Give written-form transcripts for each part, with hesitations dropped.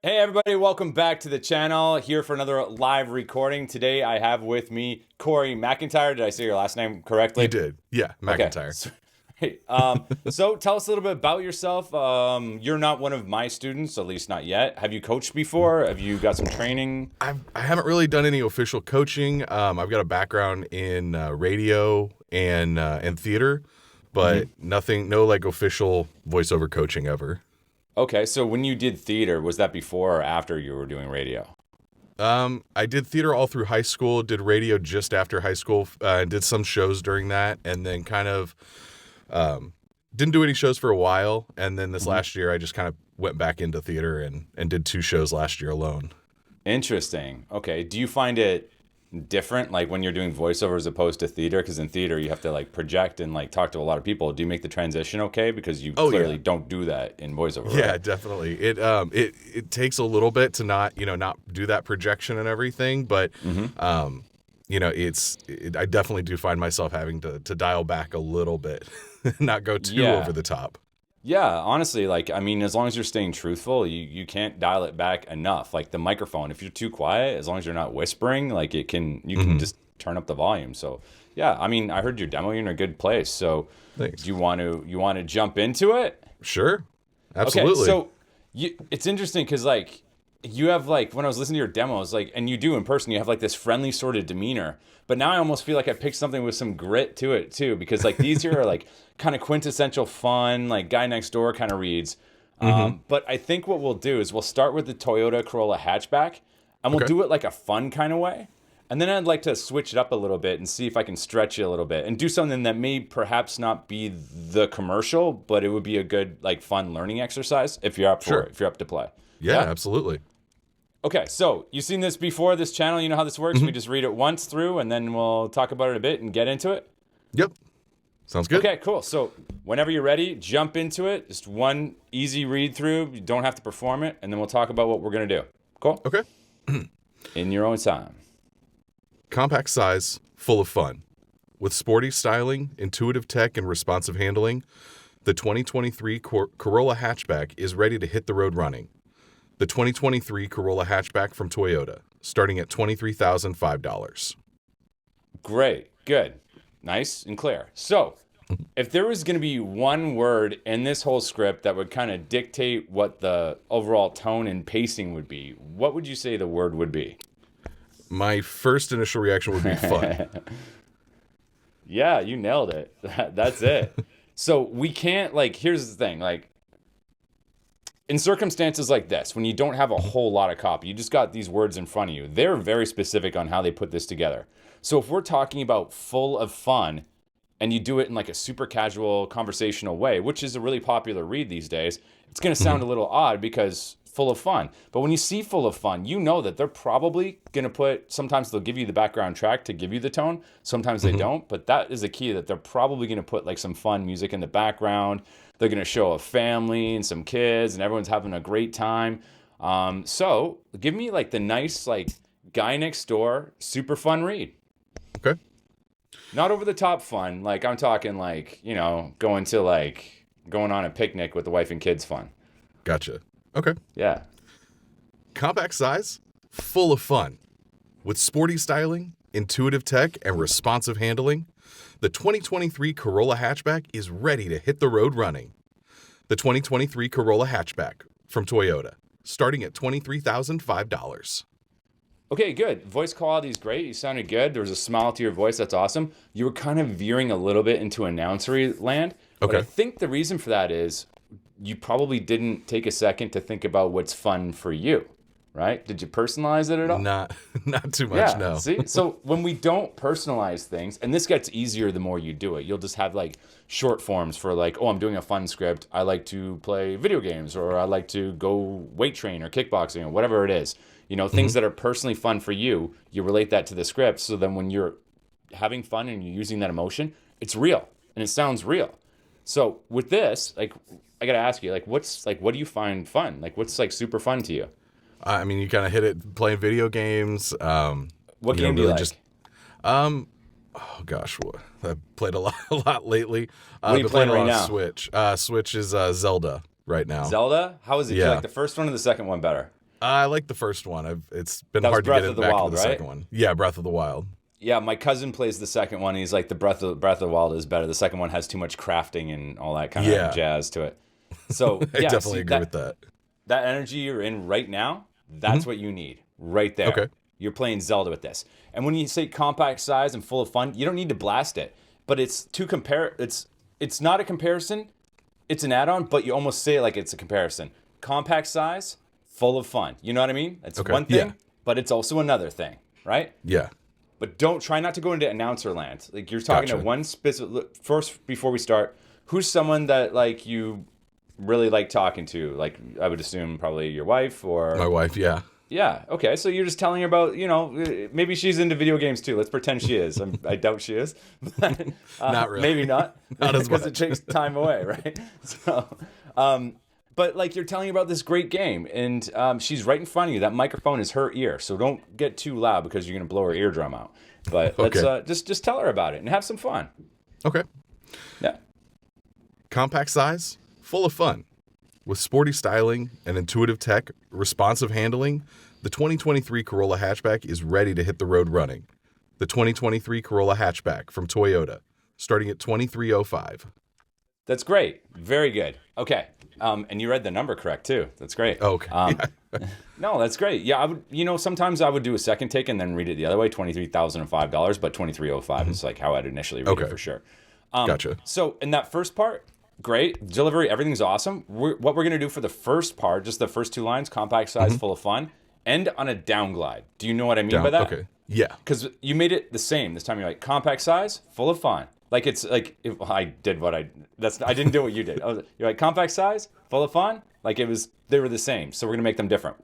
Hey everybody, welcome back to the channel. Here for another live recording. Today I have with me Corey McIntyre. Did I say your last name correctly? You did. Yeah, McIntyre. Okay. So tell us a little bit about yourself. You're not one of my students, at least not yet. Have you coached before? Have you got some training? I haven't really done any official coaching. I've got a background in radio and theater, but nothing, no like official voiceover coaching ever. Okay, so when you did theater, was that before or after you were doing radio? I did theater all through high school, did radio just after high school, did some shows during that, and then kind of didn't do any shows for a while. And then this last year, I just kind of went back into theater and did 2 shows last year alone. Interesting. Okay, do you find it different, like when you're doing voiceover as opposed to theater? Because in theater you have to like project and like talk to a lot of people. Do you make the transition okay? Because you clearly don't do that in voiceover. Yeah, right? definitely. It takes a little bit to not do that projection and everything, but I definitely do find myself having to dial back a little bit, not go too over the top. Yeah, honestly, like, I mean, as long as you're staying truthful, you can't dial it back enough. Like the microphone, if you're too quiet, as long as you're not whispering, like you can just turn up the volume. So yeah, I mean, I heard your demo, you're in a good place. So Thanks. do you want to jump into it? Sure. Absolutely. Okay, so it's interesting because like you have like, when I was listening to your demos, like, and you do in person, you have like this friendly sort of demeanor. But now I almost feel like I picked something with some grit to it too, because like these here are like kind of quintessential fun, like guy next door kind of reads. But I think what we'll do is we'll start with the Toyota Corolla hatchback, and we'll do it like a fun kind of way. And then I'd like to switch it up a little bit and see if I can stretch it a little bit and do something that may perhaps not be the commercial, but it would be a good like fun learning exercise if you're up for it, if you're up to play. Yeah, absolutely. Okay, so you've seen this before, this channel. You know how this works. We just read it once through, and then we'll talk about it a bit and get into it. Yep. Sounds good. Okay, cool. So whenever you're ready, jump into it. Just one easy read through. You don't have to perform it, and then we'll talk about what we're going to do. Cool? Okay. In your own time. Compact size, full of fun. With sporty styling, intuitive tech, and responsive handling, the 2023 Corolla hatchback is ready to hit the road running. The 2023 Corolla hatchback from Toyota, starting at $23,005. Great. Good. Nice and clear. So if there was going to be one word in this whole script that would kind of dictate what the overall tone and pacing would be, what would you say the word would be? My first initial reaction would be fun. Yeah, you nailed it. That's it. So we can't, like, here's the thing, like, in circumstances like this, when you don't have a whole lot of copy, you just got these words in front of you. They're very specific on how they put this together. So if we're talking about full of fun and you do it in like a super casual conversational way, which is a really popular read these days, it's going to sound a little odd because full of fun. But when you see full of fun, you know that they're probably going to put, sometimes they'll give you the background track to give you the tone. Sometimes they don't, but that is the key, that they're probably going to put like some fun music in the background. They're going to show a family and some kids and everyone's having a great time. So give me like the nice, like guy next door, super fun read. Okay. Not over the top fun. Like I'm talking like, going on a picnic with the wife and kids fun. Gotcha. Okay. Yeah. Compact size, full of fun. With sporty styling, intuitive tech, and responsive handling, the 2023 Corolla hatchback is ready to hit the road running. The 2023 Corolla hatchback from Toyota, starting at $23,005. Okay, good. Voice quality is great. You sounded good. There was a smile to your voice. That's awesome. You were kind of veering a little bit into announcery land. Okay. But I think the reason for that is you probably didn't take a second to think about what's fun for you, right? Did you personalize it at all? Not too much, no. See? So when we don't personalize things, and this gets easier the more you do it, you'll just have like short forms for like, oh, I'm doing a fun script. I like to play video games, or I like to go weight train or kickboxing or whatever it is. Things that are personally fun for you, you relate that to the script. So then when you're having fun and you're using that emotion, it's real and it sounds real. So with this, like, I got to ask you, like, what do you find fun? Like, what's like super fun to you? I mean, you kind of hit it playing video games. What game do you like? Oh gosh, I played a lot lately. What are you playing right now? Switch. Switch is Zelda right now. Zelda? How is it? Do you like the first one or the second one better? I like the first one. It's been That was hard to Breath get of it the back Wild, to the right? second one. Yeah, Breath of the Wild. Yeah, my cousin plays the second one. He's like, the Breath of the Wild is better. The second one has too much crafting and all that kind of Yeah, jazz to it. So I yeah, definitely see agree with that. that energy you're in right now, Hmm. that's what you need right there. Okay. You're playing Zelda with this. And when you say compact size and full of fun, you don't need to blast it. But it's to compare. It's not a comparison. It's an add-on, but you almost say it like it's a comparison. Compact size, full of fun. You know what I mean? It's Okay. one thing, but it's also another thing, right? Yeah. But don't try not to go into announcer land. Like you're talking to Gotcha. one specific. First, before we start, who's someone that like you really like talking to? Like I would assume probably your wife or My wife. Yeah. yeah. Okay, so you're just telling her about maybe she's into video games too. Let's pretend she is. I doubt she is. But, Not really. Maybe not. Not as because it much. takes time away, right? So, but like you're telling her about this great game, and she's right in front of you. That microphone is her ear, so don't get too loud because you're gonna blow her eardrum out. But Okay. let's just tell her about it and have some fun. Okay. Yeah. Compact size, full of fun. With sporty styling and intuitive tech, responsive handling, the 2023 Corolla hatchback is ready to hit the road running. The 2023 Corolla hatchback from Toyota, starting at $23,05. That's great. Very good. Okay. And you read the number correct too. That's great. Okay. No, that's great. Yeah, I would. Sometimes I would do a second take and then read it the other way. $23,005, but 2305 is like how I'd initially read Okay. it for sure. Gotcha. So in that first part, great delivery. Everything's awesome. What we're gonna do for the first part, just the first two lines, compact size, full of fun, end on a down glide. Do you know what I mean by that? Okay. Yeah. Because you made it the same this time. You're like compact size, full of fun. Like it's like if I did what I didn't do what you did. You're like compact size, full of fun. Like they were the same. So we're gonna make them different.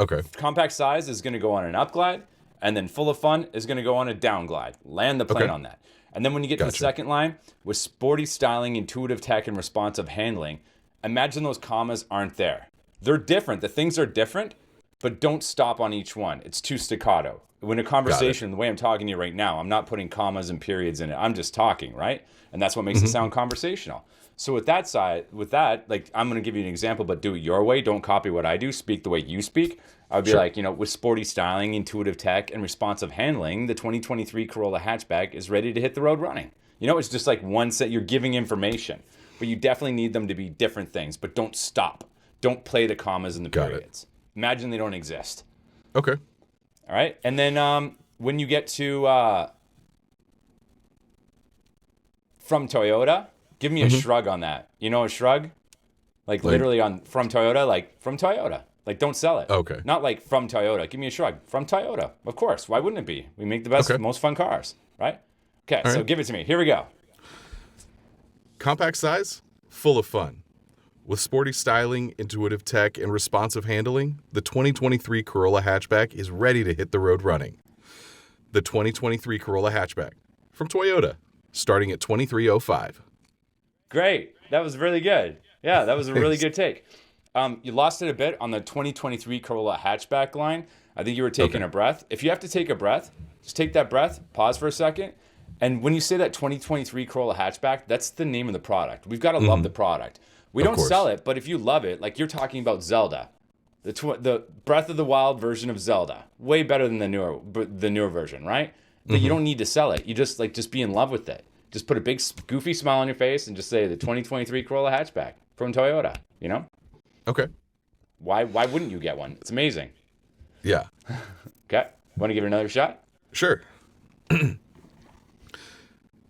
Okay. Compact size is gonna go on an up glide, and then full of fun is gonna go on a down glide. Land the plane Okay. on that. And then when you get to the Gotcha. second line, with sporty styling, intuitive tech, and responsive handling, imagine those commas aren't there. They're different. The things are different, but don't stop on each one. It's too staccato. When a conversation, the way I'm talking to you right now, I'm not putting commas and periods in it. I'm just talking, right? And that's what makes it sound conversational. So with that, like I'm going to give you an example, but do it your way. Don't copy what I do. Speak the way you speak. I would be Sure. like, with sporty styling, intuitive tech, and responsive handling, the 2023 Corolla hatchback is ready to hit the road running. It's just like one set. You're giving information, but you definitely need them to be different things. But don't stop. Don't play the commas and the Got it. periods. Imagine they don't exist. Okay. All right. And then when you get to from Toyota, give me a shrug on that. You know a shrug? Like literally on from Toyota, like from Toyota. Like don't sell it. Okay. Not like from Toyota. Give me a shrug. From Toyota. Of course. Why wouldn't it be? We make the best, Okay. most fun cars, right? Okay, All so right. give it to me. Here we go. Compact size, full of fun. With sporty styling, intuitive tech, and responsive handling, the 2023 Corolla hatchback is ready to hit the road running. The 2023 Corolla hatchback from Toyota, starting at $23,05. Great. That was really good. Yeah, that was a really Thanks. good take. You lost it a bit on the 2023 Corolla hatchback line. I think you were taking Okay. a breath. If you have to take a breath, just take that breath, pause for a second. And when you say that 2023 Corolla hatchback, that's the name of the product. We've got to love the product. We Of don't course. sell it, but if you love it, like you're talking about Zelda, the Breath of the Wild version of Zelda, way better than the newer version, right? But you don't need to sell it. You just be in love with it. Just put a big goofy smile on your face and just say the 2023 Corolla hatchback from Toyota. Okay. Why wouldn't you get one? It's amazing. Yeah. Okay, want to give it another shot? Sure.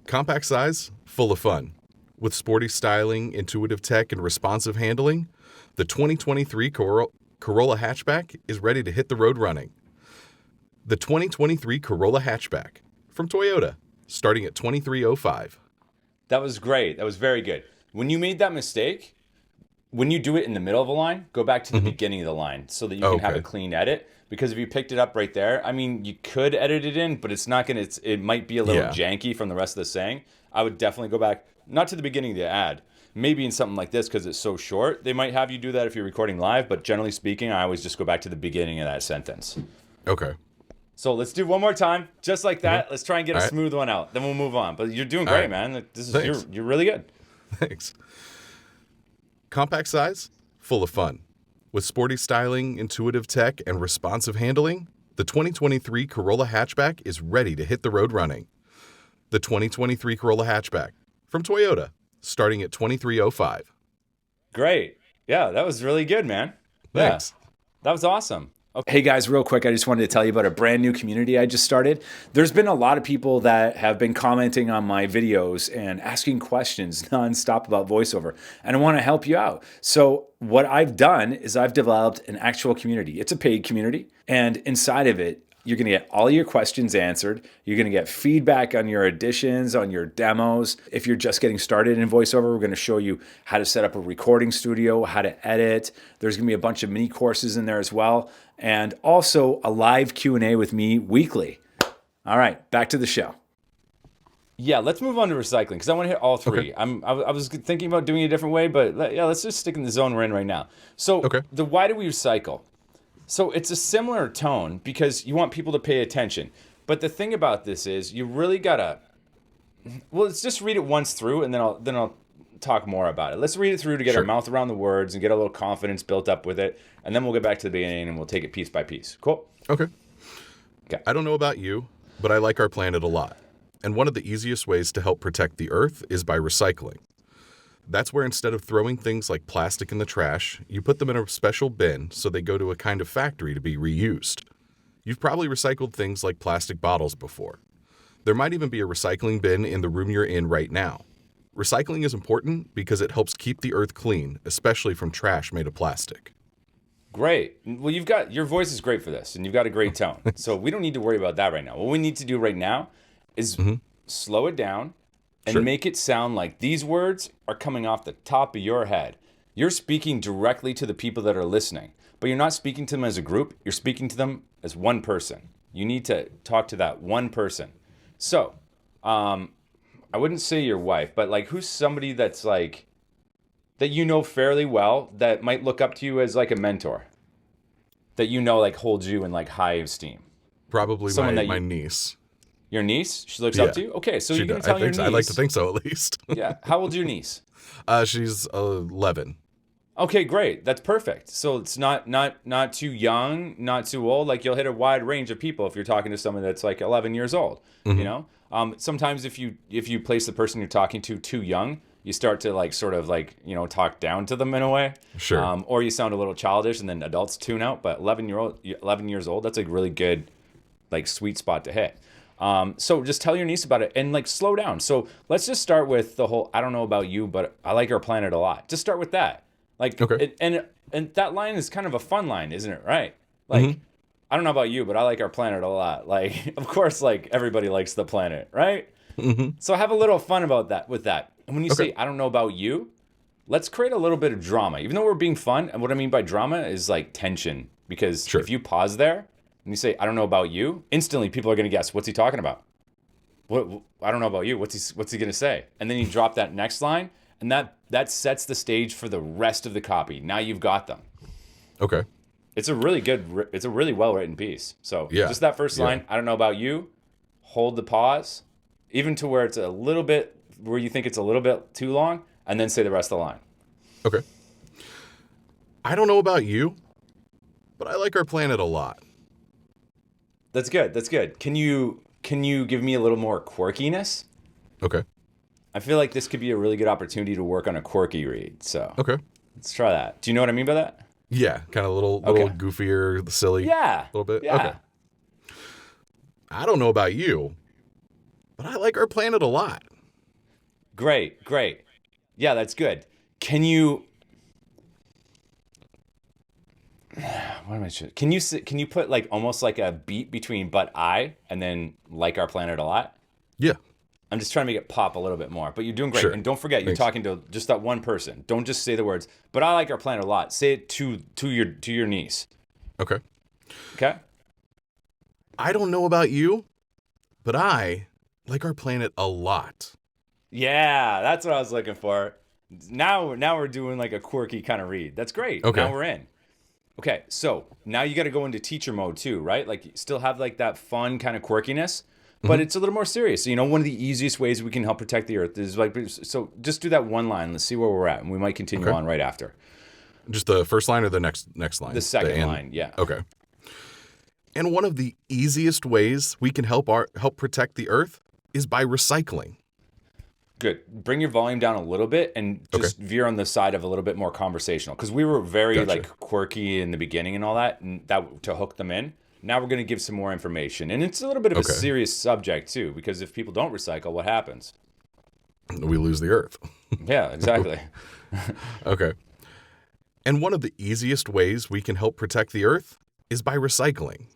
Compact size, full of fun. With sporty styling, intuitive tech, and responsive handling, the 2023 Corolla hatchback is ready to hit the road running. The 2023 Corolla hatchback from Toyota, starting at $23,05. That was great. That was very good. When you made that mistake, when you do it in the middle of a line, go back to the beginning of the line so that you can have Okay. a clean edit. Because if you picked it up right there, I mean, you could edit it in, but it's not gonna. It might be a little Yeah. janky from the rest of the saying. I would definitely go back, not to the beginning of the ad. Maybe in something like this because it's so short, they might have you do that if you're recording live. But generally speaking, I always just go back to the beginning of that sentence. Okay. So let's do one more time, just like that. Let's try and get a All right. smooth one out. Then we'll move on. But you're doing All great, right. man. This is Thanks. you're really good. Thanks. Compact size, full of fun. With sporty styling, intuitive tech, and responsive handling, the 2023 Corolla hatchback is ready to hit the road running. The 2023 Corolla hatchback from Toyota, starting at $23,05. Great. Yeah, that was really good, man. Thanks. Yeah, that was awesome. Okay. Hey guys, real quick, I just wanted to tell you about a brand new community I just started. There's been a lot of people that have been commenting on my videos and asking questions nonstop about voiceover, and I want to help you out. So what I've done is I've developed an actual community. It's a paid community, and inside of it, you're going to get all your questions answered. You're going to get feedback on your additions, on your demos. If you're just getting started in VoiceOver, we're going to show you how to set up a recording studio, how to edit. There's going to be a bunch of mini courses in there as well, and also a live Q&A with me weekly. All right, back to the show. Yeah, let's move on to recycling because I want to hit all three. Okay. I was thinking about doing it a different way, but let's just stick in the zone we're in right now. So the why do we recycle? So it's a similar tone because you want people to pay attention. But the thing about this is you really gotta, well, let's just read it once through and then I'll talk more about it. Let's read it through to get our mouth around the words and get a little confidence built up with it. And then we'll get back to the beginning and we'll take it piece by piece. Cool? Okay. I don't know about you, but I like our planet a lot. And one of the easiest ways to help protect the Earth is by recycling. That's where instead of throwing things like plastic in the trash, you put them in a special bin so they go to a kind of factory to be reused. You've probably recycled things like plastic bottles before. There might even be a recycling bin in the room you're in right now. Recycling is important because it helps keep the Earth clean, especially from trash made of plastic. Great. Well, your voice is great for this and you've got a great tone. So we don't need to worry about that right now. What we need to do right now is slow it down and make it sound like these words are coming off the top of your head. You're speaking directly to the people that are listening, but you're not speaking to them as a group. You're speaking to them as one person. You need to talk to that one person. So, I wouldn't say your wife, but like who's somebody that's like, that you know fairly well that might look up to you as like a mentor? That you know like holds you in like high esteem? Probably my niece. Your niece? She looks up to you? Okay, so you're going to tell your niece. I'd like to think so, at least. Yeah. How old's your niece? She's 11. Okay, great. That's perfect. So it's not too young, not too old. Like you'll hit a wide range of people if you're talking to someone that's like 11 years old. You know. Sometimes if you place the person you're talking to too young, you start to like sort of like talk down to them in a way. Sure. Or you sound a little childish, and then adults tune out. But 11 years old, that's a really good, like sweet spot to hit. So just tell your niece about it and like slow down. So let's just start with the whole, I don't know about you, but I like our planet a lot. Just start with that. Like, and that line is kind of a fun line, isn't it? Right? Like, I don't know about you, but I like our planet a lot. Like, of course, like everybody likes the planet, right? So have a little fun about that with that. And when you say, I don't know about you, let's create a little bit of drama, even though we're being fun. And what I mean by drama is like tension, because if you pause there, and you say, I don't know about you, instantly people are going to guess, what's he talking about? What? I don't know about you. What's he going to say? And then you drop that next line, and that sets the stage for the rest of the copy. Now you've got them. Okay. It's a really well-written piece. So just that first line, I don't know about you, hold the pause, even to where it's a little bit, where you think it's a little bit too long, and then say the rest of the line. Okay. I don't know about you, but I like our planet a lot. That's good. That's good. Can you give me a little more quirkiness? Okay. I feel like this could be a really good opportunity to work on a quirky read. So let's try that. Do you know what I mean by that? Yeah, kind of a little goofier, silly. Yeah. A little bit. Yeah. Okay. I don't know about you, but I like our planet a lot. Great. Yeah, that's good. Can you? What am I? Can you put like almost like a beat between "but I" and then "like our planet a lot"? Yeah. I'm just trying to make it pop a little bit more, but you're doing great. Sure. And don't forget, you're talking to just that one person. Don't just say the words, "but I like our planet a lot." Say it to your niece. Okay. Okay. I don't know about you, but I like our planet a lot. Yeah, that's what I was looking for. Now we're doing like a quirky kind of read. That's great. Okay. Now we're in. Okay, so now you got to go into teacher mode too, right? Like you still have like that fun kind of quirkiness, but it's a little more serious. So, one of the easiest ways we can help protect the Earth is like, so just do that one line. Let's see where we're at, and we might continue on right after. Just the first line or the next line? The second line, yeah. Okay. And one of the easiest ways we can help protect the earth is by recycling. Good. Bring your volume down a little bit and just veer on the side of a little bit more conversational, because we were very like quirky in the beginning and all that, and that to hook them in. Now we're going to give some more information, and it's a little bit of a serious subject too, because if people don't recycle, what happens? We lose the earth. Yeah, exactly. Okay. And one of the easiest ways we can help protect the earth is by recycling.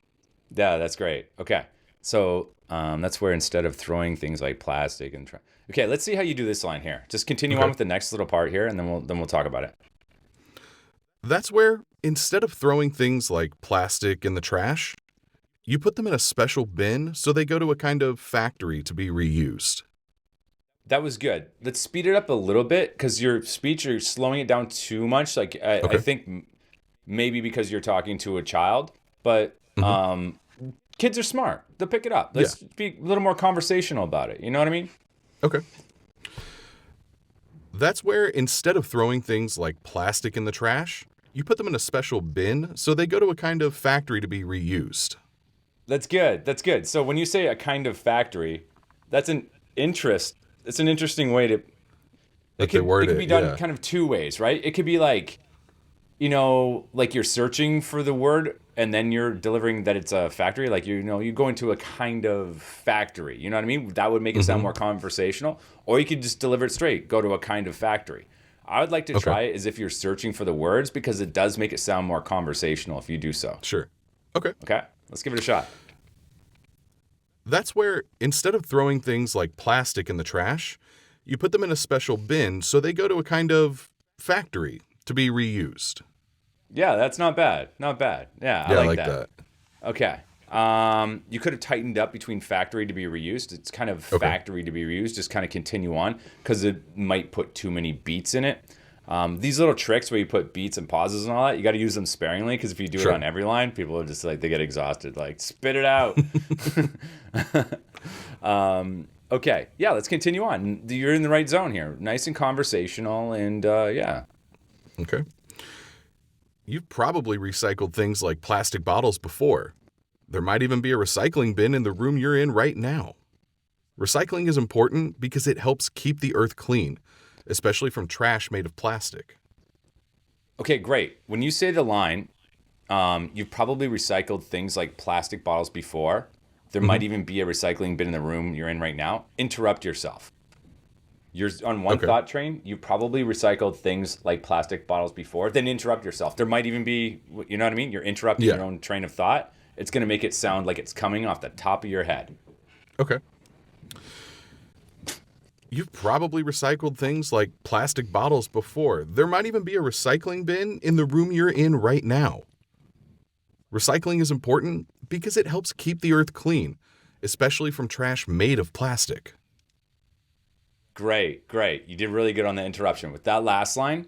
Yeah, that's great. Okay. So that's where instead of throwing things like plastic and okay, let's see how you do this line here. Just continue on with the next little part here, and then we'll talk about it. That's where instead of throwing things like plastic in the trash, you put them in a special bin so they go to a kind of factory to be reused. That was good. Let's speed it up a little bit, because your speech, you're slowing it down too much. Like I think maybe because you're talking to a child, but kids are smart. They'll pick it up. Let's be a little more conversational about it. You know what I mean? Okay. That's where instead of throwing things like plastic in the trash, you put them in a special bin so they go to a kind of factory to be reused. That's good. That's good. So when you say a kind of factory, that's an interest. It's an interesting way to. It could be done kind of two ways, right? It could be like, like you're searching for the word and then you're delivering that it's a factory. Like, you go into a kind of factory. You know what I mean? That would make it sound more conversational. Or you could just deliver it straight. Go to a kind of factory. I would like to try it as if you're searching for the words, because it does make it sound more conversational if you do so. Sure. Okay. Okay. Let's give it a shot. That's where instead of throwing things like plastic in the trash, you put them in a special bin so they go to a kind of factory to be reused. Yeah, that's not bad. Not bad. Yeah, I like that. Okay. You could have tightened up between factory to be reused. It's kind of factory to be reused. Just kind of continue on, because it might put too many beats in it. These little tricks where you put beats and pauses and all that, you got to use them sparingly, because if you do it on every line, people are just like, they get exhausted. Like, spit it out. Okay. Yeah, let's continue on. You're in the right zone here. Nice and conversational, and yeah. Okay. You've probably recycled things like plastic bottles before. There might even be a recycling bin in the room you're in right now. Recycling is important because it helps keep the earth clean, especially from trash made of plastic. Okay, great. When you say the line, you've probably recycled things like plastic bottles before. There might even be a recycling bin in the room you're in right now. Interrupt yourself. You're on one thought train. You probably recycled things like plastic bottles before. Then interrupt yourself. There might even be, you know what I mean? You're interrupting your own train of thought. It's going to make it sound like it's coming off the top of your head. Okay. You've probably recycled things like plastic bottles before. There might even be a recycling bin in the room you're in right now. Recycling is important because it helps keep the earth clean, especially from trash made of plastic. Great. You did really good on the interruption. With that last line,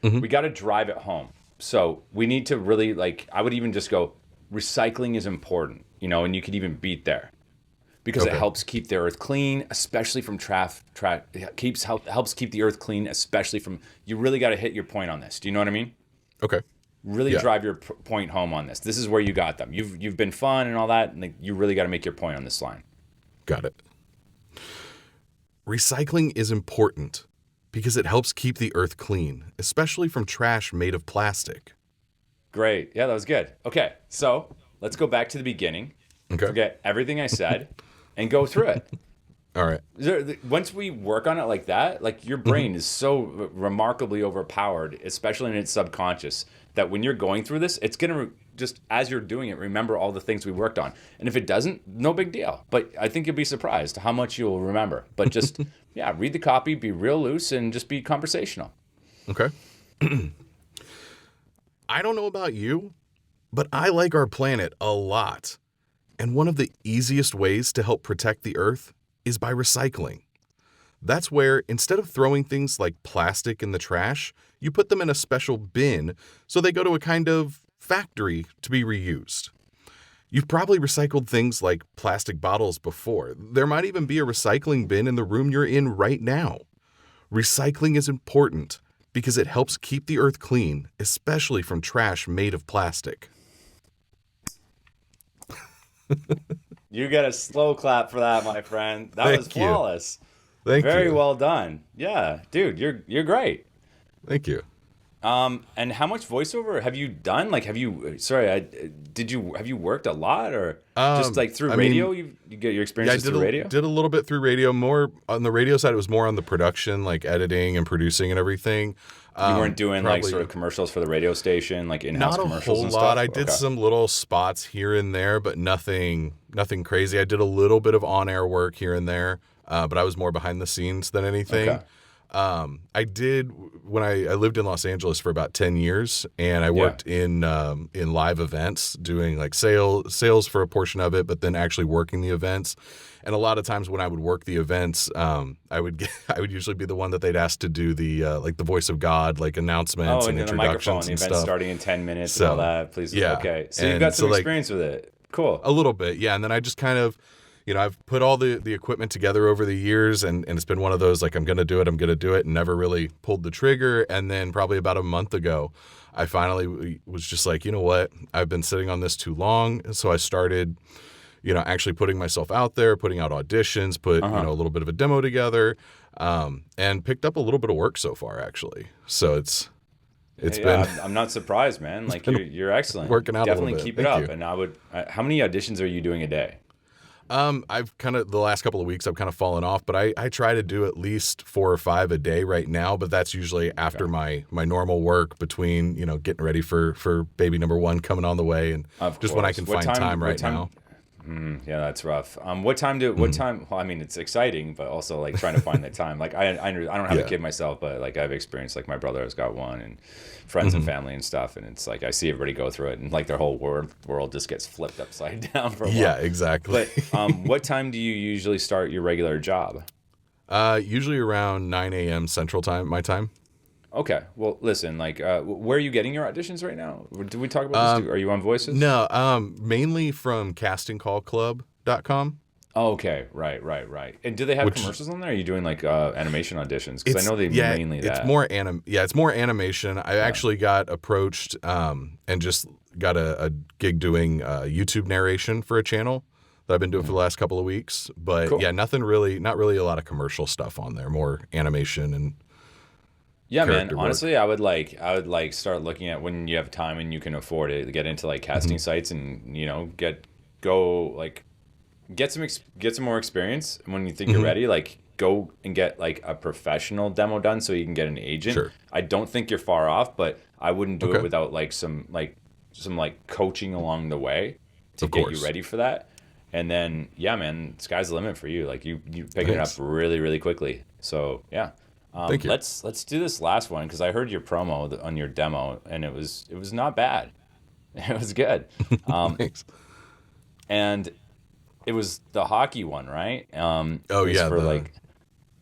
we got to drive it home. So we need to really, I would even just go, recycling is important, and you could even beat there. Because it helps keep the earth clean, especially from helps keep the earth clean, especially from. You really got to hit your point on this. Do you know what I mean? Okay. Really drive your point home on this. This is where you got them. You've been fun and all that, and you really got to make your point on this line. Got it. Recycling is important because it helps keep the earth clean, especially from trash made of plastic. Great. Yeah, that was good. Okay, so let's go back to the beginning. Okay. Forget everything I said. And go through it. All right. Once we work on it like that, your brain is so remarkably overpowered, especially in its subconscious, that when you're going through this, it's going to just, as you're doing it, remember all the things we worked on. And if it doesn't, no big deal. But I think you'll be surprised how much you'll remember. But just, read the copy, be real loose, and just be conversational. Okay. I don't know about you, but I like our planet a lot. And one of the easiest ways to help protect the earth is by recycling. That's where, instead of throwing things like plastic in the trash, you put them in a special bin so they go to a kind of factory to be reused. You've probably recycled things like plastic bottles before. There might even be a recycling bin in the room you're in right now. Recycling is important because it helps keep the earth clean, especially from trash made of plastic. You get a slow clap for that, my friend. That was Thank you. flawless. Thank Very you. well done. Yeah, dude, you're great. Thank you. And how much voiceover have you done? Like, have you worked a lot, or just like through I radio? mean, You get your Yeah, I experiences did through radio? did a little bit through radio. More on the radio side, it was more on the production, like editing and producing and everything. You weren't doing like Probably sort of commercials for the radio station, like in-house not a commercials whole and lot. stuff? I did Okay. some little spots here and there, but nothing crazy. I did a little bit of on-air work here and there, but I was more behind the scenes than anything. Okay. I did when I lived in Los Angeles for about 10 years, and I worked in live events, doing like sales for a portion of it, but then actually working the events. And a lot of times when I would work the events, I would usually be the one that they'd ask to do the like the voice of God, like announcements Oh, and and then the microphone, introductions the and event stuff. starting in 10 minutes So, and all that. Please. yeah. Okay. So you've And got so, some like, experience with it. Cool. A little bit, yeah. And then I just kind of, I've put all the equipment together over the years, and it's been one of those, like, I'm going to do it, and never really pulled the trigger. And then probably about a month ago, I finally was just like, you know what? I've been sitting on this too long. So I started, actually putting myself out there, putting out auditions, put, a little bit of a demo together, and picked up a little bit of work so far, actually. So it's been I'm not surprised, man. Like you're excellent. working out a little Definitely bit. keep it Thank up. you. And how many auditions are you doing a day? I've kind of, the last couple of weeks, I've kind of fallen off, but I try to do at least 4 or 5 a day right now, but that's usually after my normal work between, getting ready for baby number 1 coming on the way, and Of just when I course. can What find time what right now. Yeah, that's rough. What time? Well, I mean, it's exciting, but also like trying to find the time. Like I don't have a Yeah. kid myself, but like I've experienced, like my brother has got one, and friends and family and stuff, and it's like I see everybody go through it, and like their whole world just gets flipped upside down for a while. Yeah, exactly. But what time do you usually start your regular job? Usually around 9 a.m. Central Time, my time. Okay. Well, listen, like, where are you getting your auditions right now? Did we talk about this? Are you on Voices? No, mainly from castingcallclub.com. Oh, okay. Right. And do they have commercials on there? Or are you doing like animation auditions? Because I know they mainly that. It's more animation. I actually got approached and just got a gig doing YouTube narration for a channel that I've been doing for the last couple of weeks. But Cool. yeah, not really a lot of commercial stuff on there. More animation and Yeah, man. character work. Honestly, I would like start looking at when you have time and you can afford it, get into like casting sites and get some more experience. And when you think you're ready, like go and get like a professional demo done so you can get an agent. Sure. I don't think you're far off, but I wouldn't do Okay. it without like some coaching along the way to Of get course. you ready for that. And then yeah, man, sky's the limit for you. Like you picking it up Thanks. really, really quickly. So yeah. Thank you. Let's do this last one because I heard your promo on your demo and it was not bad. It was good. Thanks. And it was the hockey one, right? It was yeah, for the- like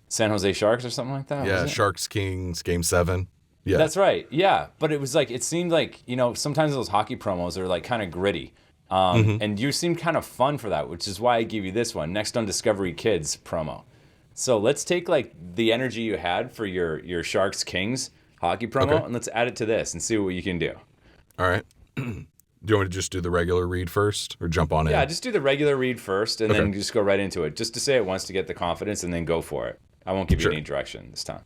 San Jose Sharks or something like that. Yeah, was it? Sharks Kings Game 7. Yeah. That's right. Yeah, but it was like it seemed like sometimes those hockey promos are like kind of gritty, and you seemed kind of fun for that, which is why I gave you this one next on Discovery Kids promo. So let's take like the energy you had for your Sharks Kings hockey promo, Okay. and let's add it to this and see what you can do. All right. Do you want me to just do the regular read first or jump on in? Yeah, just do the regular read first, and then Okay. just go right into it. Just to say it once to get the confidence, and then go for it. I won't give you Sure. any direction this time.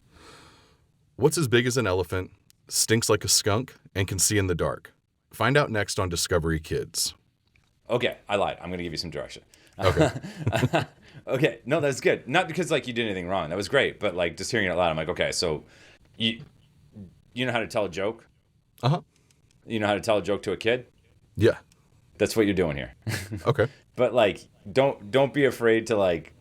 What's as big as an elephant, stinks like a skunk, and can see in the dark? Find out next on Discovery Kids. Okay, I lied. I'm gonna give you some direction. Okay. Okay, no, that's good. Not because like you did anything wrong. That was great, but like just hearing it out loud, I'm like, okay, so you know how to tell a joke? Uh-huh. You know how to tell a joke to a kid? Yeah. That's what you're doing here. Okay. But like, don't be afraid to like.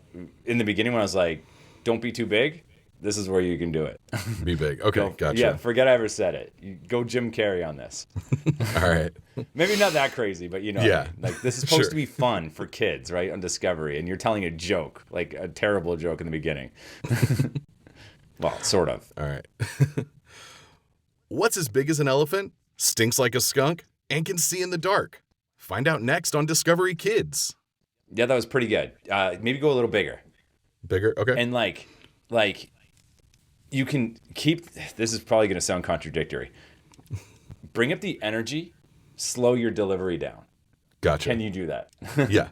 In the beginning, when I was like, don't be too big. This is where you can do it. Be big. Okay, gotcha. Yeah, forget I ever said it. You go Jim Carrey on this. All right. Maybe not that crazy, but you know, what I Yeah. mean. Like this is supposed Sure. to be fun for kids, right? On Discovery, and you're telling a joke, like a terrible joke in the beginning. Well, sort of. All right. What's as big as an elephant, stinks like a skunk, and can see in the dark? Find out next on Discovery Kids. Yeah, that was pretty good. Maybe go a little bigger, Bigger? Okay. and like you can keep, this is probably going to sound contradictory. Bring up the energy, slow your delivery down. Gotcha. Can you do that? Yeah.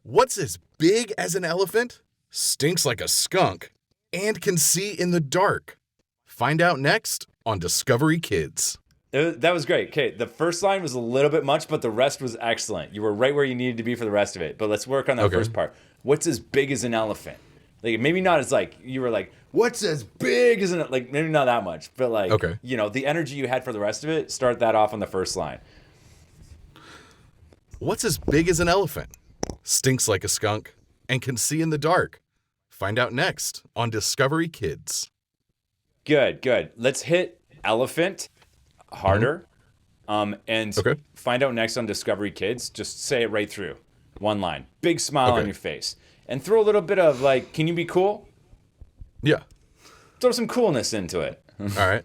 What's as big as an elephant, stinks like a skunk, and can see in the dark? Find out next on Discovery Kids. That was great. Okay, the first line was a little bit much, but the rest was excellent. You were right where you needed to be for the rest of it. But let's work on that first part. What's as big as an elephant? Like, maybe not as like, you were like, what's as big as an, like, maybe not that much, but like, you know, the energy you had for the rest of it, start that off on the first line. What's as big as an elephant, stinks like a skunk, and can see in the dark? Find out next on Discovery Kids. Good. Let's hit elephant harder. And find out next on Discovery Kids. Just say it right through. One line. Big smile on your face. And throw a little bit of like, can you be cool? Yeah. Throw some coolness into it. All right.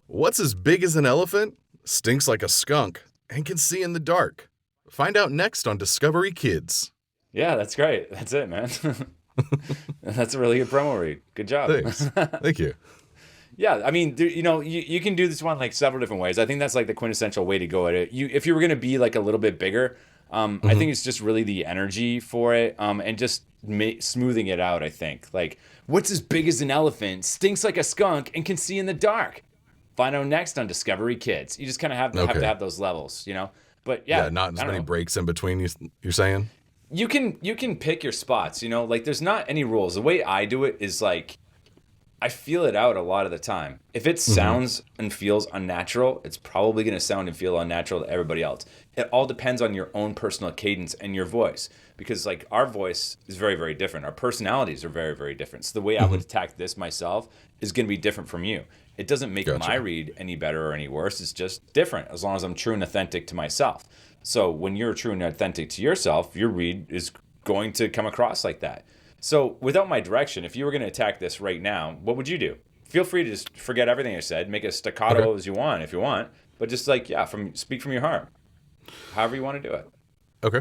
What's as big as an elephant, stinks like a skunk, and can see in the dark? Find out next on Discovery Kids. Yeah, that's great. That's it, man. That's a really good promo read. Good job. Thanks. Thank you. Yeah, I mean, you know, you can do this one like several different ways. I think that's like the quintessential way to go at it. If you were going to be like a little bit bigger, I think it's just really the energy for it, and just smoothing it out, I think. Like, what's as big as an elephant, stinks like a skunk, and can see in the dark? Find out next on Discovery Kids. You just kind of have to have those levels, you know? But yeah, not as many breaks in between, you're saying? You can pick your spots, you know? Like, there's not any rules. The way I do it is like, I feel it out a lot of the time. If it sounds and feels unnatural, it's probably going to sound and feel unnatural to everybody else. It all depends on your own personal cadence and your voice, because like our voice is very, very different. Our personalities are very, very different. So the way I would attack this myself is going to be different from you. It doesn't make my read any better or any worse. It's just different as long as I'm true and authentic to myself. So when you're true and authentic to yourself, your read is going to come across like that. So without my direction, if you were going to attack this right now, what would you do? Feel free to just forget everything I said, make as staccato as you want if you want, but just like, speak from your heart. However you want to do it. Okay.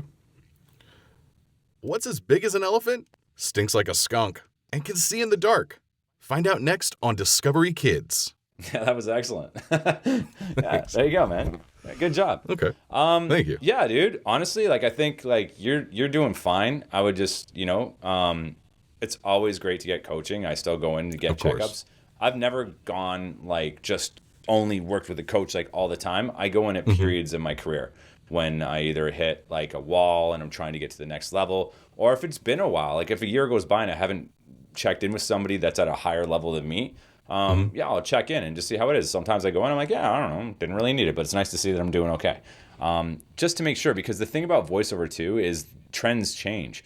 What's as big as an elephant, stinks like a skunk, and can see in the dark? Find out next on Discovery Kids. Yeah, that was excellent. Yeah, there you go, man. Good job. Okay. Thank you. Yeah, dude. Honestly, like I think like you're doing fine. I would just, it's always great to get coaching. I still go in to get checkups. I've never gone like just only worked with a coach like all the time. I go in at periods in my career when I either hit like a wall and I'm trying to get to the next level, or if it's been a while, like if a year goes by and I haven't checked in with somebody that's at a higher level than me, I'll check in and just see how it is. Sometimes I go in, I'm like, I don't know, didn't really need it, but it's nice to see that I'm doing okay. Just to make sure, because the thing about voiceover too is trends change.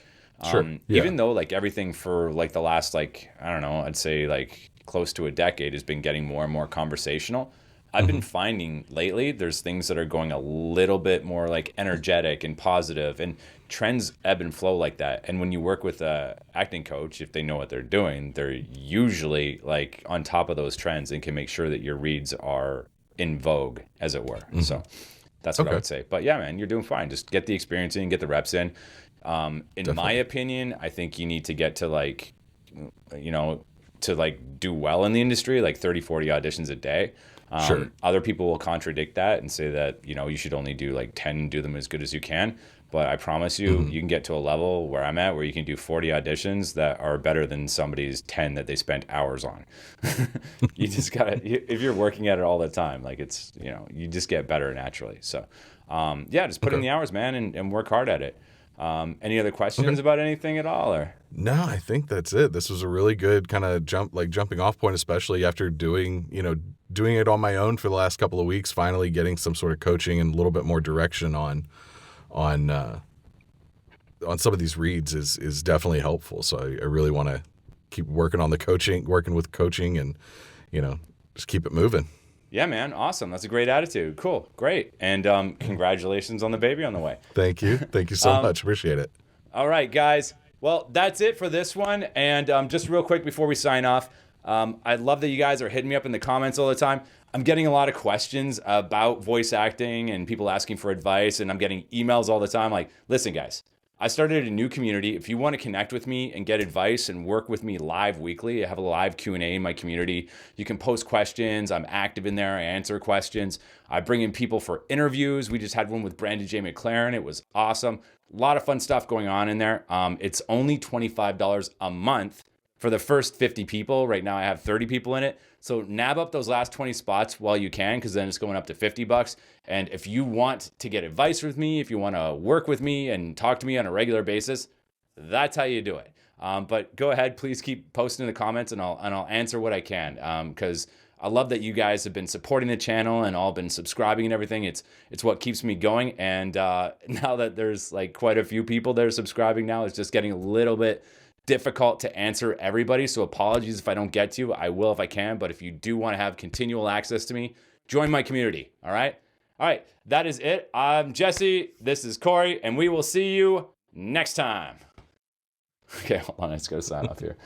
Even though like everything for like the last I'd say like close to a decade has been getting more and more conversational. I've been finding lately there's things that are going a little bit more like energetic and positive, and trends ebb and flow like that. And when you work with a acting coach, if they know what they're doing, they're usually like on top of those trends and can make sure that your reads are in vogue, as it were. So that's what I would say. But yeah, man, you're doing fine. Just get the experience in, get the reps in. In my opinion, I think you need to get to like, to like do well in the industry, like 30, 40 auditions a day. Other people will contradict that and say that, you should only do like 10 and do them as good as you can. But I promise you, you can get to a level where I'm at where you can do 40 auditions that are better than somebody's 10 that they spent hours on. You just gotta, if you're working at it all the time, like it's, you just get better naturally. So, just put in the hours, man, and work hard at it. Any other questions about anything at all, or? No, I think that's it. This was a really good kind of jumping off point, especially after doing it on my own for the last couple of weeks, finally getting some sort of coaching and a little bit more direction on some of these reads is definitely helpful. So I really want to keep working with coaching and, just keep it moving. Yeah, man. Awesome. That's a great attitude. Cool. Great. And congratulations on the baby on the way. Thank you. Thank you so much. Appreciate it. All right, guys. Well, that's it for this one. And just real quick before we sign off, I love that you guys are hitting me up in the comments all the time. I'm getting a lot of questions about voice acting and people asking for advice, and I'm getting emails all the time like, listen, guys, I started a new community. If you want to connect with me and get advice and work with me live weekly, I have a live Q&A in my community. You can post questions. I'm active in there. I answer questions. I bring in people for interviews. We just had one with Brandon J. McLaren. It was awesome. A lot of fun stuff going on in there. It's only $25 a month for the first 50 people. Right now I have 30 people in it. So nab up those last 20 spots while you can, because then it's going up to $50. And if you want to get advice with me, if you want to work with me and talk to me on a regular basis, that's how you do it. But go ahead, please keep posting in the comments, and I'll answer what I can, because I love that you guys have been supporting the channel and all been subscribing and everything. It's what keeps me going. And now that there's like quite a few people that are subscribing now, it's just getting a little bit difficult to answer everybody. So apologies if I don't get to you. I will if I can. But if you do want to have continual access to me, join my community. All right. All right. That is it. I'm Jesse. This is Corey, and we will see you next time. Okay, hold on. I just got to sign off here.